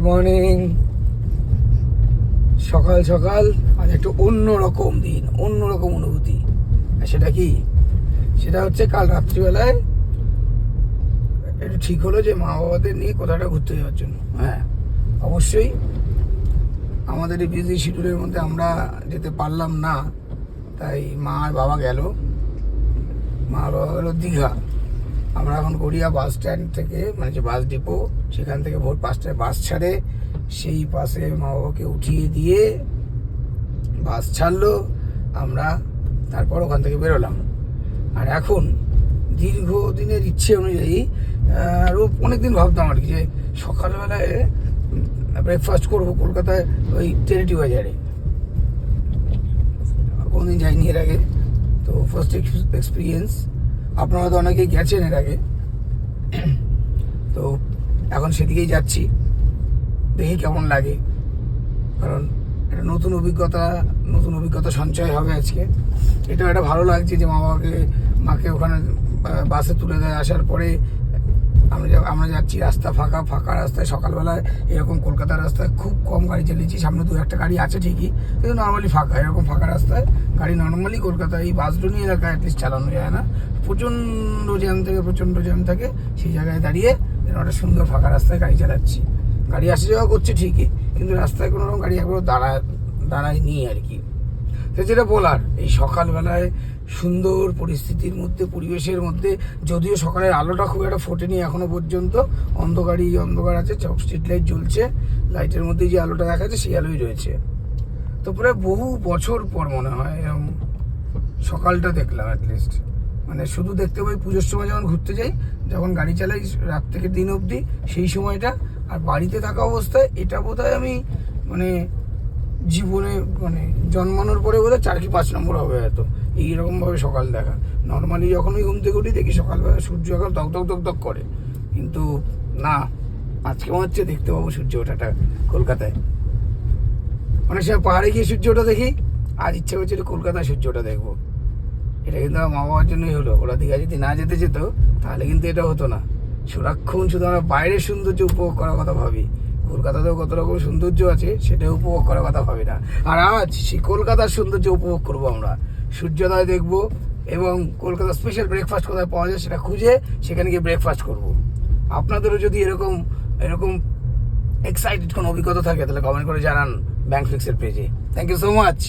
Morning. সকাল সকাল আজ একটু অন্যরকম দিন, অন্যরকম অনুভূতি। আর সেটা কি? সেটা হচ্ছে কাল রাত্রিবেলায় একটু ঠিক হলো যে মা বাবাদের নিয়ে কোথাটা ঘুরতে যাওয়ার জন্য। হ্যাঁ, অবশ্যই আমাদের এই বিজি শিডিউলের মধ্যে আমরা যেতে পারলাম না, তাই মা আর বাবা গেল। মা আর বাবা গেল দীঘা। আমরা এখন গড়িয়া বাস স্ট্যান্ড থেকে, মানে যে বাস ডিপো, সেখান থেকে ভোর 5টায় বাস ছাড়ে, সেই পাশে মা বাবাকে উঠিয়ে দিয়ে বাস ছাড়লো, আমরা তারপর ওখান থেকে বেরোলাম। আর এখন দীর্ঘদিনের ইচ্ছে অনুযায়ী আরও অনেকদিন ভাবতাম আর কি, যে সকালবেলায় ব্রেকফাস্ট করবো কলকাতায় ওই টেরিটি বাজারে। কোনোদিন যাইনি এর আগে, তো ফার্স্ট এক্সপিরিয়েন্স। আপনারা তো অনেকেই গেছেন এর আগে, তো এখন সেদিকেই যাচ্ছি, দেখি কেমন লাগে। কারণ একটা নতুন অভিজ্ঞতা সঞ্চয় হবে আজকে। এটাও একটা ভালো লাগছে যে মাকে ওখানে বাসে তুলে দেয়, আসার পরে আমরা যাচ্ছি, রাস্তা ফাঁকা রাস্তায়। সকালবেলায় এরকম কলকাতার রাস্তায় খুব কম গাড়ি চালিয়েছি, সামনে 2-1টা গাড়ি আছে ঠিকই, কিন্তু নর্মালি ফাঁকা। এরকম ফাঁকা রাস্তায় গাড়ি নর্মালি কলকাতায় এই বাসডুনি এলাকায় অ্যাটলিস্ট চালানো যায় না। প্রচণ্ড জ্যাম থাকে, সেই জায়গায় দাঁড়িয়ে একটা সুন্দর ফাঁকা রাস্তায় গাড়ি চালাচ্ছি। গাড়ি আসা যাওয়া করছে ঠিকই, কিন্তু রাস্তায় কোনো রকম গাড়ি একবারও দাঁড়ায়নি আর কি। তো যেটা বলার, এই সকালবেলায় সুন্দর পরিস্থিতির মধ্যে, পরিবেশের মধ্যে, যদিও সকালের আলোটা খুব একটা ফোটেনি এখনো পর্যন্ত, অন্ধকার আছে, স্ট্রিট লাইট জ্বলছে, লাইটের মধ্যে যে আলোটা দেখা যাচ্ছে সেই আলোই রয়েছে। তো প্রায় বহু বছর পর মনে হয় এরকম সকালটা দেখলাম অ্যাটলিস্ট। মানে শুধু দেখতে পাই পুজোর সময় যখন ঘুরতে যাই, যখন গাড়ি চালাই রাত থেকে দিন অবধি, সেই সময়টা। আর বাড়িতে থাকা অবস্থায় এটা বোধহয় আমি মানে জীবনে, মানে জন্মানোর পরে বোধহয় 4 কি 5 নম্বর হবে হয়তো এইরকমভাবে সকাল দেখা। নর্মালি যখন আমি ঘুম থেকে উঠি দেখি সকালবেলা সূর্য এখন দক করে, কিন্তু না, আজকে মনে হচ্ছে দেখতে পাবো সূর্য ওঠাটা কলকাতায়। অনেক সময় পাহাড়ে গিয়ে সূর্য ওঠা দেখি, আজ ইচ্ছে করছে কলকাতায় সূর্য ওঠা দেখবো। এটা কিন্তু আমার মা বাবার জন্যই হলো। ওরা দীঘা যদি না যেতে যেত তাহলে কিন্তু এটা হতো না। সারাক্ষণ শুধু আমরা বাইরের সৌন্দর্য উপভোগ করার কথা ভাবি, কলকাতাতেও কত রকম সৌন্দর্য আছে সেটা উপভোগ করার কথা ভাবি না। আর আজ সেই কলকাতার সৌন্দর্য উপভোগ করবো আমরা। সূর্যোদয় দেখবো এবং কলকাতার স্পেশাল ব্রেকফাস্ট কোথায় পাওয়া যায় সেটা খুঁজে সেখানে গিয়ে ব্রেকফাস্ট করবো। আপনাদেরও যদি এরকম এক্সাইটেড কোনো অভিজ্ঞতা থাকে তাহলে কমেন্ট করে জানান ব্যাংক ফিক্সের পেজে। Thank you so much.